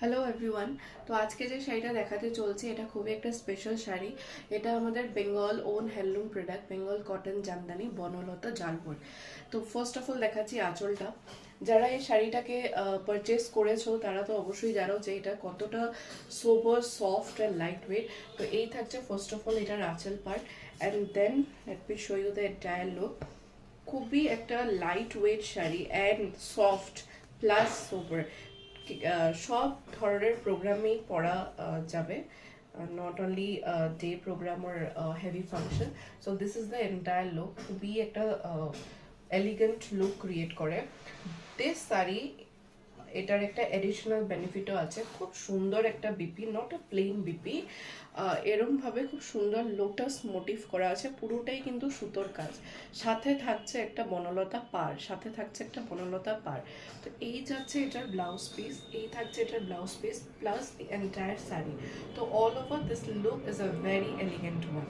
Hello everyone. তো আজকে যে শাড়িটা দেখাতে চলছে এটা খুবই একটা স্পেশাল শাড়ি। এটা আমাদের Bengal own handloom product, Bengal cotton jamdani Banalata Jalpur. তো ফার্স্ট অফ অল দেখাচ্ছি আঁচলটা। যারা এই শাড়িটাকে পারচেস করেছো তারা তো অবশ্যই জানো যে এটা কতটা sober, soft and light weight. তো এই থাকছে ফার্স্ট অফ অল এটার আঁচল part, and then let me show you the entire look. খুবই একটা light weight sari and soft plus sober. সব ধরনের প্রোগ্রামেই পড়া যাবে, not only day program or heavy function. So this is the entire look. খুবই একটা এলিগেন্ট লুক ক্রিয়েট করে দিস শাড়ি। এটার একটা এডিশনাল বেনিফিটও আছে, খুব সুন্দর একটা BP, not a plain BP. এরম ভাবে খুব সুন্দর লোটাস মোটিভ করা আছে, পুরোটাই কিন্তু সুতোর কাজ। সাথে থাকছে একটা বনলতা পাড়, সাথে থাকছে একটা বনলতা পাড়। তো এই যাচ্ছে এটার ব্লাউজ পিস, এই থাকছে এটার blouse piece plus the entire sari. তো all over this look is a very elegant one.